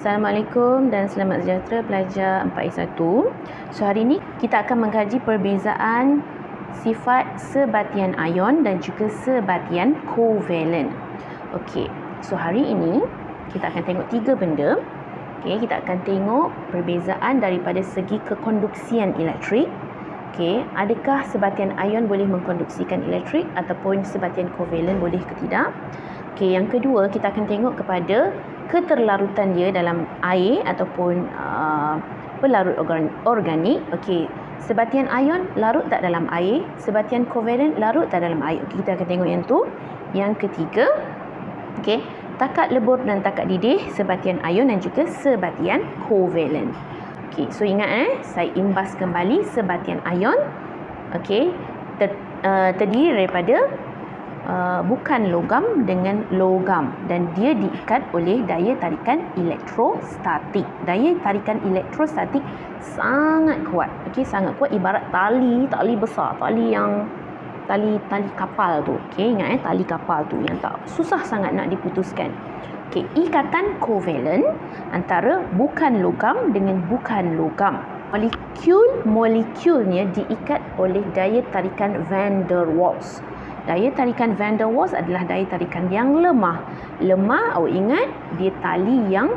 Assalamualaikum dan selamat sejahtera pelajar 4A1. So hari ini kita akan mengkaji perbezaan sifat sebatian ion dan juga sebatian kovalen. Okey, so hari ini kita akan tengok tiga benda. Okey, kita akan tengok perbezaan daripada segi kekonduksian elektrik. Okey, adakah sebatian ion boleh mengkonduksikan elektrik ataupun sebatian kovalen boleh ke tidak? Okey, yang kedua kita akan tengok kepada keterlarutan dia dalam air ataupun pelarut organik. Okey, sebatian ion larut tak dalam air, sebatian kovalen larut tak dalam air. Okey, kita akan tengok yang tu. Yang ketiga, okey, takat lebur dan takat didih sebatian ion dan juga sebatian kovalen. Okey, so ingat saya imbas kembali sebatian ion. Okey, terdiri daripada bukan logam dengan logam dan dia diikat oleh daya tarikan elektrostatik. Daya tarikan elektrostatik sangat kuat. Okey, sangat kuat, ibarat tali besar, tali kapal tu. Okey, ingat tali kapal tu yang tak susah sangat nak diputuskan. Okey, ikatan kovalen antara bukan logam dengan bukan logam. Molekulnya diikat oleh daya tarikan van der Waals. Daya tarikan van der Waals adalah daya tarikan yang lemah. Lemah, awak ingat, dia tali yang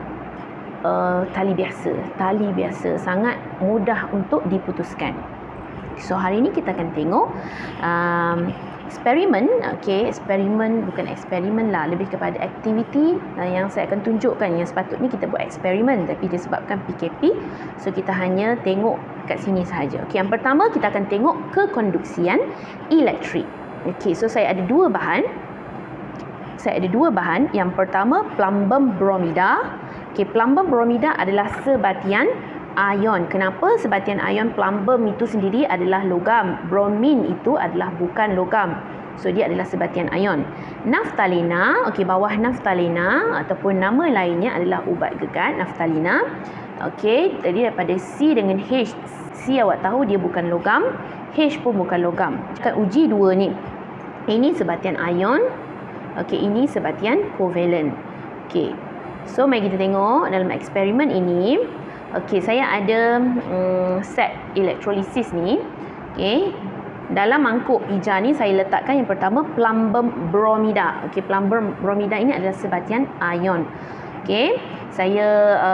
tali biasa, sangat mudah untuk diputuskan. So hari ini kita akan tengok eksperimen. Okey, eksperimen bukan eksperimen lah, lebih kepada aktiviti yang saya akan tunjukkan yang sepatutnya kita buat eksperimen, tapi disebabkan PKP, so kita hanya tengok kat sini sahaja. Okey, yang pertama kita akan tengok kekonduksian elektrik. Okey, so saya ada dua bahan. Yang pertama plumbum bromida. Okey, plumbum bromida adalah sebatian ion. Kenapa? Sebatian ion plumbum itu sendiri adalah logam, bromin itu adalah bukan logam. So dia adalah sebatian ion. Naftalena, okey, bawah naftalena ataupun nama lainnya adalah ubat gegat naftalina. Okey, jadi daripada C dengan H. C awak tahu dia bukan logam, H pun bukan logam. Kita uji dua ni. Ini sebatian ion. Okey, ini sebatian kovalen. Okey, so mari kita tengok dalam eksperimen ini. Okey, saya ada set elektrolisis ni. Okey, dalam mangkuk pija ni saya letakkan yang pertama plumbum bromida. Okey, plumbum bromida ini adalah sebatian ion. Okey, saya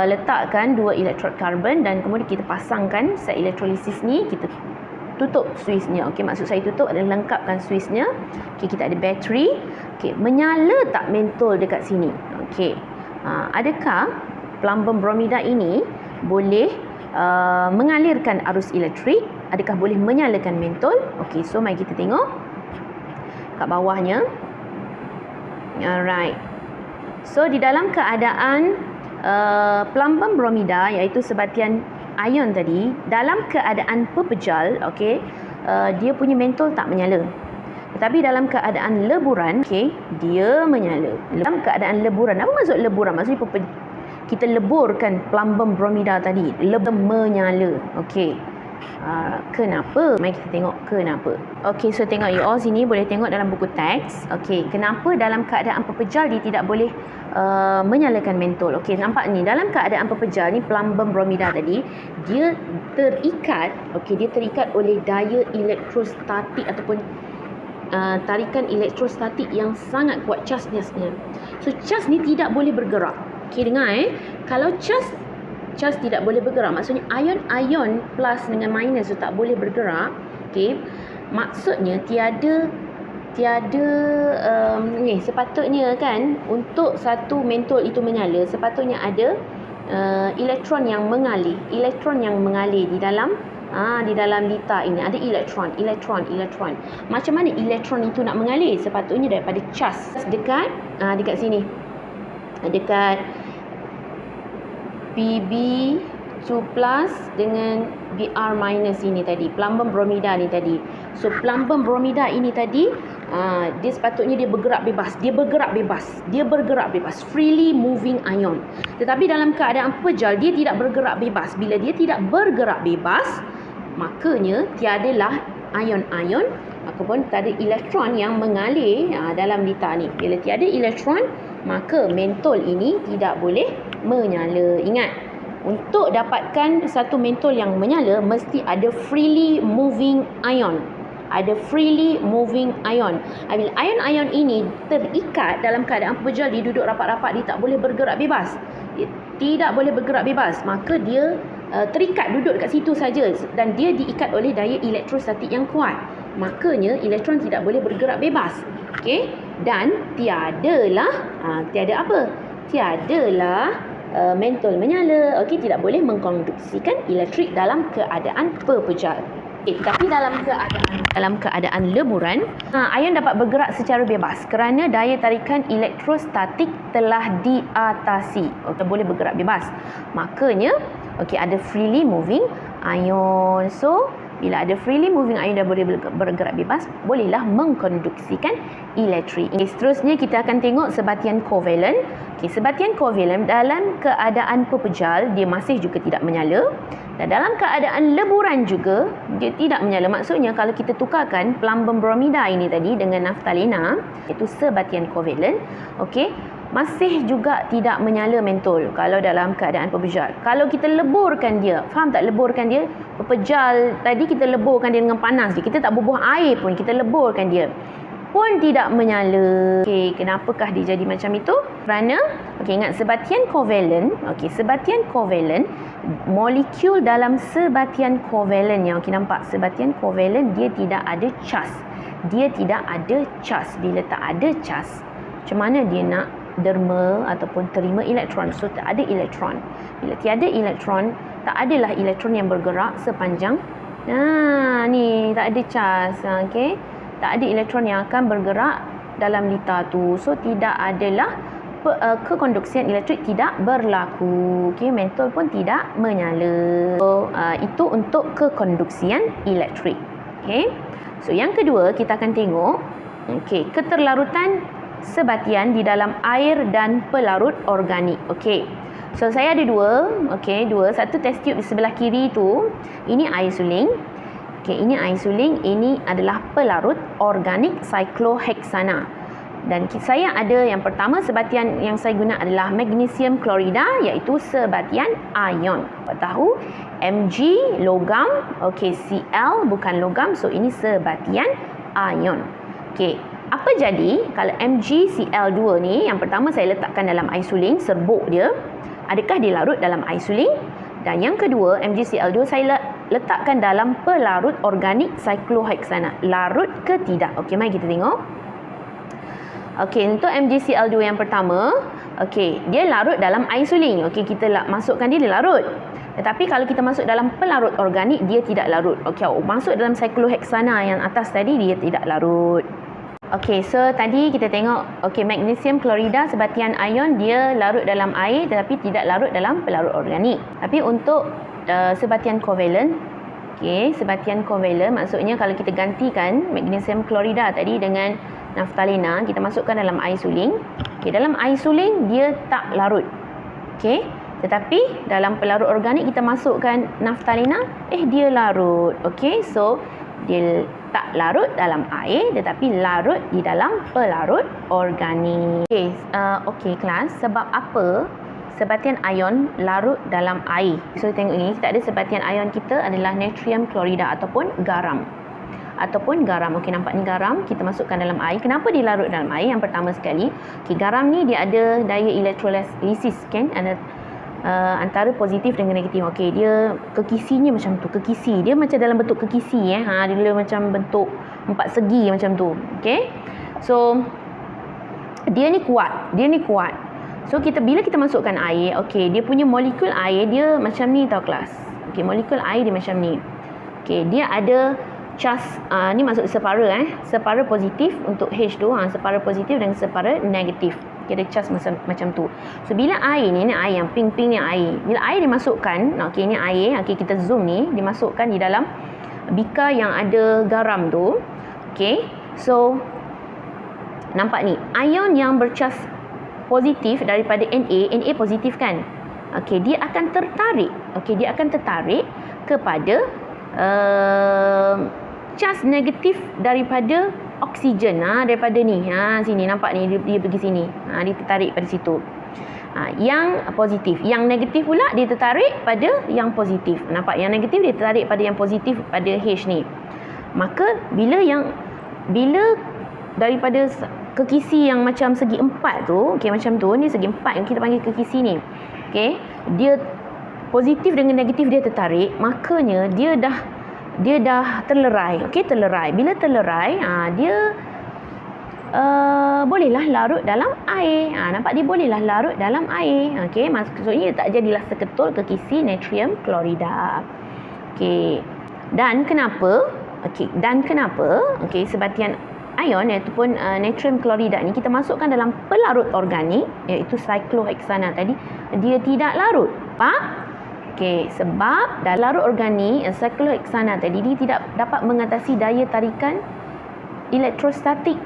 letakkan dua elektrod karbon dan kemudian kita pasangkan set elektrolisis ni, kita tutup switchnya. Okey, maksud saya tutup adalah lengkapkan switchnya. Okey, kita ada bateri. Okey, menyala tak mentol dekat sini? Okey, adakah plumbum bromida ini boleh mengalirkan arus elektrik? Adakah boleh menyalakan mentol? Okey, so mari kita tengok kat bawahnya. Alright. So di dalam keadaan plumbum bromida iaitu sebatian ion tadi, dalam keadaan pepejal, okey, dia punya mentol tak menyala. Tetapi dalam keadaan leburan, okey, dia menyala. Dalam keadaan leburan, apa maksud leburan? Maksudnya kita leburkan plumbum bromida tadi, menyala. Okey. Kenapa? Mari kita tengok kenapa. Okey, so tengok you all sini, boleh tengok dalam buku teks. Okey, kenapa dalam keadaan pepejal dia tidak boleh menyalakan mentol? Okey, nampak ni dalam keadaan pepejal ni plumbum bromida tadi dia terikat, okey, dia terikat oleh daya elektrostatik ataupun tarikan elektrostatik yang sangat kuat, charge-nya. So charge ni tidak boleh bergerak. Okey, dengar kalau charge tidak boleh bergerak, maksudnya ion plus dengan minus tu tak boleh bergerak. Okey, maksudnya tiada sepatutnya kan, untuk satu mentol itu menyala sepatutnya ada elektron yang mengalir di dalam lita ini ada elektron. Macam mana elektron itu nak mengalir? Sepatutnya daripada charge dekat sini, dekat Pb2 plus dengan Br minus ini tadi, plumbum bromida ni tadi. So plumbum bromida ini tadi dia sepatutnya dia bergerak bebas, freely moving ion. Tetapi dalam keadaan pepejal dia tidak bergerak bebas. Bila dia tidak bergerak bebas, makanya tiadalah ion-ion ataupun tiada elektron yang mengalir dalam lita ni. Bila tiada elektron, maka mentol ini tidak boleh menyala. Ingat, untuk dapatkan satu mentol yang menyala mesti ada freely moving ion. Ada freely moving ion. Bila ion-ion ini terikat dalam keadaan pepejal, dia duduk rapat-rapat, dia tak boleh bergerak bebas. Dia tidak boleh bergerak bebas, maka dia terikat duduk dekat situ saja dan dia diikat oleh daya elektrostatik yang kuat. Makanya elektron tidak boleh bergerak bebas. Okey, dan tiadalah mentol menyala. Okey, tidak boleh mengkonduksikan elektrik dalam keadaan pepejal. Tapi dalam keadaan leburan, ion dapat bergerak secara bebas kerana daya tarikan elektrostatik telah diatasi. Boleh bergerak bebas. Makanya ada freely moving ion. So bila ada freely moving ion dan boleh bergerak bebas, bolehlah mengkonduksikan elektrik. Seterusnya kita akan tengok sebatian kovalent. Sebatian kovalent dalam keadaan pepejal dia masih juga tidak menyala, dan dalam keadaan leburan juga dia tidak menyala. Maksudnya kalau kita tukarkan plumbum bromida ini tadi dengan naftalena, iaitu sebatian kovalent, masih juga tidak menyala mentol kalau dalam keadaan pepejal. Kalau kita leburkan dia, faham tak leburkan dia? Pepejal tadi kita leburkan dia dengan panas je. Kita tak bubuh air pun, kita leburkan dia pun tidak menyala. Kenapakah dia jadi macam itu? Kerana ingat sebatian kovalent. Sebatian kovalent, molekul dalam sebatian kovalent yang nampak, sebatian kovalent dia tidak ada charge. Dia tidak ada charge. Bila tak ada charge, macam mana dia nak derma ataupun terima elektron? So tak ada elektron. Bila tiada elektron, tak adalah elektron yang bergerak sepanjang ni, tak ada charge. Tak ada elektron yang akan bergerak dalam lita tu. So tidak adalah kekonduksian elektrik tidak berlaku. Mentol pun tidak menyala. So itu untuk kekonduksian elektrik. So yang kedua kita akan tengok keterlarutan sebatian di dalam air dan pelarut organik. So saya ada dua. Satu test tube di sebelah kiri tu, ini air suling. Ini air suling, ini adalah pelarut organik cyclohexana. Dan saya ada yang pertama, sebatian yang saya guna adalah magnesium klorida, iaitu sebatian ion. Tahu Mg logam, Cl bukan logam, so ini sebatian ion. Apa jadi kalau MgCl2 ni, yang pertama saya letakkan dalam air suling, serbuk dia, adakah dia larut dalam air suling? Dan yang kedua, MgCl2 saya letakkan dalam pelarut organik cyclohexana. Larut ke tidak? Mari kita tengok. Untuk MgCl2 yang pertama, dia larut dalam air suling. Kita masukkan dia larut. Tetapi kalau kita masuk dalam pelarut organik, dia tidak larut. Masuk dalam cyclohexana yang atas tadi, dia tidak larut. So tadi kita tengok magnesium klorida sebatian ion, dia larut dalam air tetapi tidak larut dalam pelarut organik. Tapi untuk sebatian kovalent, sebatian kovalent maksudnya kalau kita gantikan magnesium klorida tadi dengan naftalena, kita masukkan dalam air suling. Dalam air suling dia tak larut. Tetapi dalam pelarut organik kita masukkan naftalena, dia larut. So dia tak larut dalam air tetapi larut di dalam pelarut organik. Kelas, sebab apa sebatian ion larut dalam air? So tengok ni, kita ada sebatian ion kita adalah natrium klorida ataupun garam. Nampak ni garam, kita masukkan dalam air. Kenapa dia larut dalam air? Yang pertama sekali, garam ni dia ada daya elektrolisis, ada antara positif dengan negatif. Dia kekisinya macam tu, kekisi. Dia macam dalam bentuk kekisi dia macam bentuk empat segi macam tu. So dia ni kuat. So bila kita masukkan air, dia punya molekul air dia macam ni tau kelas. Molekul air dia macam ni. Dia ada charge ni masuk separa separa positif untuk H tu, separa positif dan separa negatif. Ada charge macam tu. So bila air ni air yang pink-pink ni air. Bila air dimasukkan, ni air, kita zoom ni, dimasukkan di dalam bika yang ada garam tu. So nampak ni, ion yang bercharge positif daripada Na positif kan. Dia akan tertarik. Dia akan tertarik kepada charge negatif daripada oksigen, daripada ni. Sini nampak ni, dia pergi sini. Dia tertarik pada situ. Yang positif. Yang negatif pula dia tertarik pada yang positif. Nampak? Yang negatif dia tertarik pada yang positif pada H ni. Maka bila daripada kekisi yang macam segi 4 tu, okey, macam tu, ni segi 4 yang kita panggil kekisi ni. Okey, dia positif dengan negatif dia tertarik, makanya dia dah terlerai. Okey, terlerai. Bila terlerai, dia bolehlah larut dalam air. Nampak, dia bolehlah larut dalam air. Okey, maksudnya tak jadilah seketul kekisi natrium klorida. Okey. Dan kenapa? Okey, sebatian ion iaitu natrium klorida ni kita masukkan dalam pelarut organik iaitu cyclohexana tadi, dia tidak larut. Faham? Okey, sebab dalam larut organik cyclohexana tadi dia tidak dapat mengatasi daya tarikan elektrostatik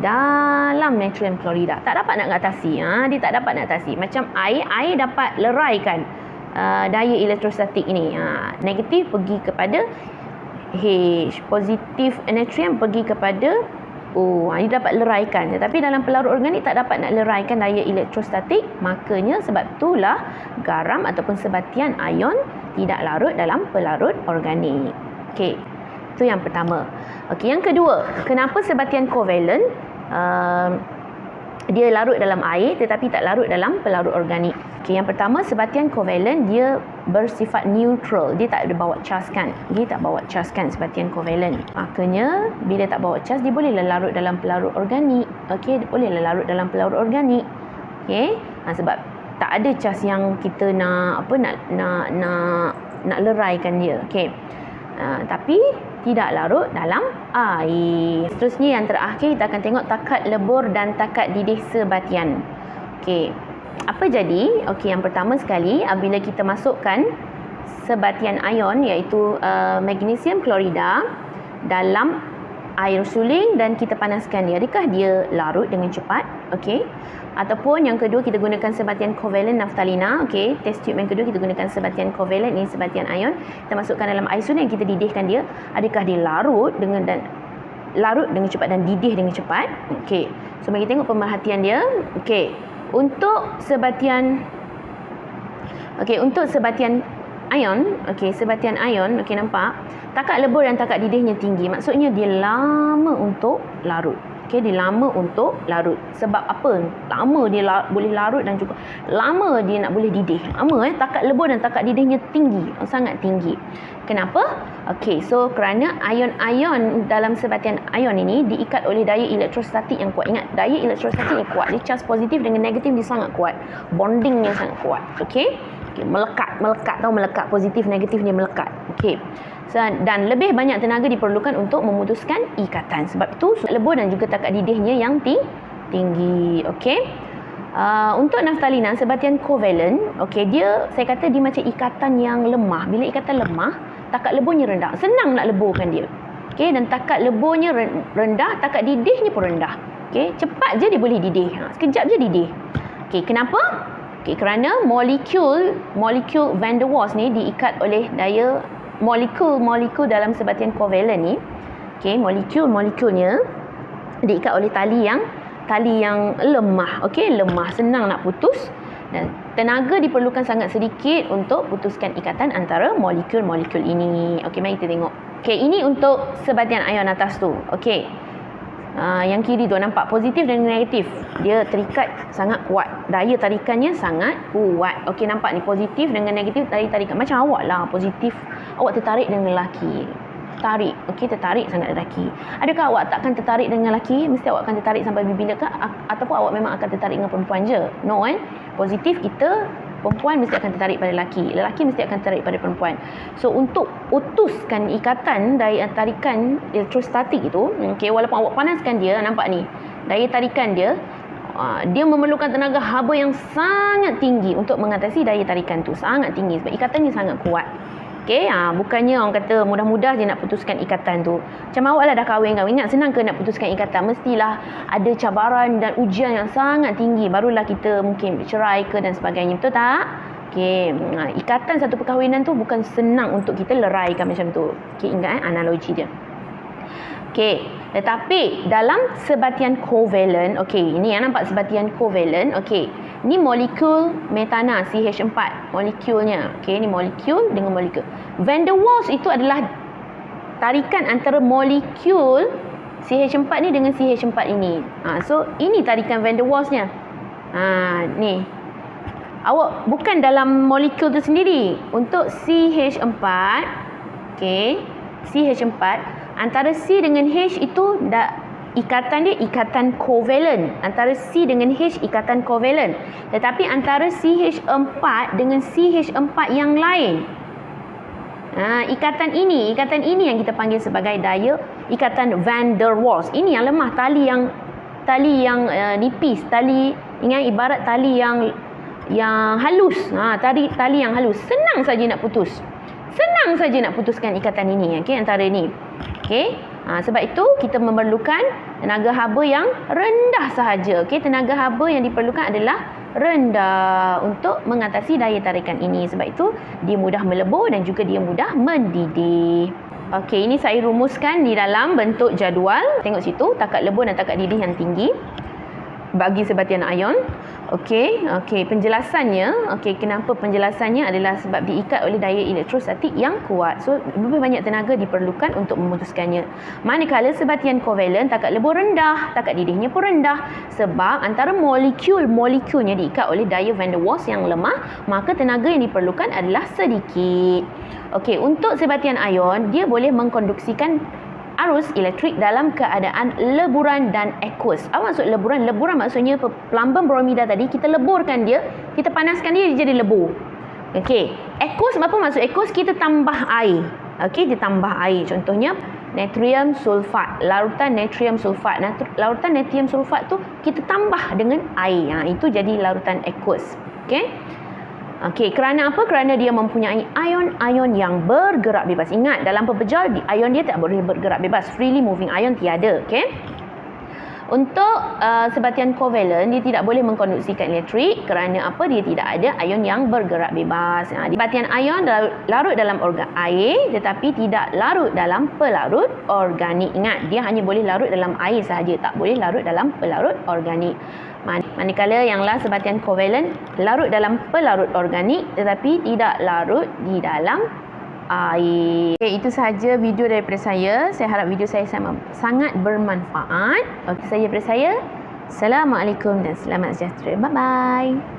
dalam natrium klorida. Tak dapat nak atasi. Dia tak dapat nak atasi. Macam air dapat leraikan daya elektrostatik ini. Negatif pergi kepada H, positif natrium pergi kepada O. Dia dapat leraikan. Tetapi dalam pelarut organik tak dapat nak leraikan daya elektrostatik. Makanya sebab itulah garam ataupun sebatian ion tidak larut dalam pelarut organik. Okey, itu yang pertama. Okey, yang kedua, kenapa sebatian kovalent dia larut dalam air tetapi tak larut dalam pelarut organik? Okey, yang pertama, sebatian kovalent dia bersifat neutral. Dia tak ada bawa charge kan. Dia tak bawa charge kan sebatian kovalent. Makanya bila tak bawa charge dia bolehlah larut dalam pelarut organik. Okey, dia bolehlah larut dalam pelarut organik. Okey, sebab tak ada charge yang kita nak leraikan dia. Okey. Tapi tidak larut dalam air. Seterusnya yang terakhir kita akan tengok takat lebur dan takat didih sebatian. Okey. Apa jadi? Okey, yang pertama sekali apabila kita masukkan sebatian ion iaitu magnesium klorida dalam air suling dan kita panaskan dia, adakah dia larut dengan cepat? Okey. Ataupun yang kedua kita gunakan sebatian kovalent naftalina. Okey, test tube yang kedua kita gunakan sebatian kovalent, ini sebatian ion. Kita masukkan dalam air suling, kita didihkan dia, adakah dia larut dengan cepat dan didih dengan cepat? Okey. So mari kita tengok pemerhatian dia. Okey. Untuk sebatian ion, sebatian ion, nampak takat lebur dan takat didihnya tinggi. Maksudnya dia lama untuk larut. Okey, dia lama untuk larut. Sebab apa? Lama dia boleh larut dan juga lama dia nak boleh didih. Lama takat lebur dan takat didihnya tinggi, sangat tinggi. Kenapa? Okey, so kerana ion-ion dalam sebatian ion ini diikat oleh daya elektrostatik yang kuat. Ingat, daya elektrostatik yang kuat. Dia charge positif dengan negatif dia sangat kuat. Bondingnya sangat kuat. Okey? Melekat, tahu melekat, positif negatif dia melekat. Okey. Dan lebih banyak tenaga diperlukan untuk memutuskan ikatan. Sebab itu lebur dan juga takat didihnya yang tinggi. Okey. Untuk naftalina sebatian kovalent, okey, saya kata dia macam ikatan yang lemah. Bila ikatan lemah, takat leburnya rendah. Senang nak leburkan dia. Okey, dan takat leburnya rendah, takat didihnya pun rendah. Okey, cepat je dia boleh didih. Sekejap je didih. Okey, kenapa? Okey, kerana molekul van der Waals ni diikat oleh daya molekul dalam sebatian kovalent ni. Okey, molekul-molekulnya diikat oleh tali yang lemah. Okey, lemah, senang nak putus dan tenaga diperlukan sangat sedikit untuk putuskan ikatan antara molekul-molekul ini. Okey, mari kita tengok. Okey, ini untuk sebatian ion atas tu. Okey. Yang kiri tu nampak positif dan negatif. Dia terikat sangat kuat. Daya tarikannya sangat kuat. Okey, nampak ni positif dengan negatif daya tarikan. Macam awak lah, positif awak tertarik dengan lelaki. Tertarik. Okey, tertarik sangat lelaki. Adakah awak takkan tertarik dengan lelaki? Mesti awak akan tertarik sampai bibir ke? Ataupun awak memang akan tertarik dengan perempuan je? No kan? Positif kita, perempuan mesti akan tertarik pada lelaki. Lelaki mesti akan tertarik pada perempuan. So untuk putuskan ikatan daya tarikan elektrostatik itu, okey, walaupun awak panaskan dia, nampak ni, daya tarikan dia, dia memerlukan tenaga haba yang sangat tinggi untuk mengatasi daya tarikan tu. Sangat tinggi sebab ikatannya sangat kuat. Okey, bukannya orang kata mudah-mudah je nak putuskan ikatan tu. Macam awak lah dah kahwin. Ingat senang ke nak putuskan ikatan? Mestilah ada cabaran dan ujian yang sangat tinggi. Barulah kita mungkin bercerai ke dan sebagainya. Betul tak? Okey, ikatan satu perkahwinan tu bukan senang untuk kita leraikan macam tu. Okey, ingat analogi dia. Okey, tetapi dalam sebatian kovalent, okey, ini yang nampak sebatian kovalent, okey. Ni molekul metana CH4 molekulnya. Okey, ni molekul dengan molekul. Van der Waals itu adalah tarikan antara molekul CH4 ni dengan CH4 ini. So ini tarikan van der Waals-nya. Ni. Awak bukan dalam molekul tu sendiri. Untuk CH4, okey, CH4 antara C dengan H itu ikatan dia ikatan kovalent. Antara C dengan H ikatan kovalent. Tetapi antara CH4 dengan CH4 yang lain, ikatan ini yang kita panggil sebagai ikatan van der Waals. Ini yang lemah, tali yang nipis, tali ingat ibarat tali yang halus. Tali yang halus senang saja nak putus. Senang saja nak putuskan ikatan ini, okey, antara ini. Okey. Sebab itu kita memerlukan tenaga haba yang rendah sahaja. Okey, tenaga haba yang diperlukan adalah rendah untuk mengatasi daya tarikan ini. Sebab itu dia mudah melebur dan juga dia mudah mendidih. Okey, ini saya rumuskan di dalam bentuk jadual. Tengok situ, takat lebur dan takat didih yang tinggi bagi sebatian ion. Okey, penjelasannya, kenapa penjelasannya adalah sebab diikat oleh daya elektrostatik yang kuat. So, lebih banyak tenaga diperlukan untuk memutuskannya. Manakala sebatian kovalent, takat lebur rendah, takat didihnya pun rendah. Sebab antara molekul-molekul diikat oleh daya van der Waals yang lemah, maka tenaga yang diperlukan adalah sedikit. Okey, untuk sebatian ion, dia boleh mengkonduksikan arus elektrik dalam keadaan leburan dan aqueous. Apa maksud leburan? Leburan maksudnya plumbum bromida tadi kita leburkan dia, kita panaskan dia jadi lebur. Okey. Aqueous, apa maksud aqueous? Kita tambah air. Okey, ditambah air. Contohnya natrium sulfat, larutan natrium sulfat. Larutan natrium sulfat tu kita tambah dengan air. Itu jadi larutan aqueous. Okey. Okey, kerana apa? Kerana dia mempunyai ion-ion yang bergerak bebas. Ingat, dalam pepejal, ion dia tak boleh bergerak bebas. Freely moving ion tiada. Okey. Untuk sebatian kovalent, dia tidak boleh mengkonduksikan elektrik. Kerana apa? Dia tidak ada ion yang bergerak bebas. Sebatian ion larut dalam air, tetapi tidak larut dalam pelarut organik. Ingat, dia hanya boleh larut dalam air sahaja, tak boleh larut dalam pelarut organik. Manakala yang sebatian kovalent larut dalam pelarut organik tetapi tidak larut di dalam air. Okay, itu sahaja video daripada saya. Saya harap video saya sangat bermanfaat. Itu sahaja daripada saya. Assalamualaikum dan selamat sejahtera. Bye-bye.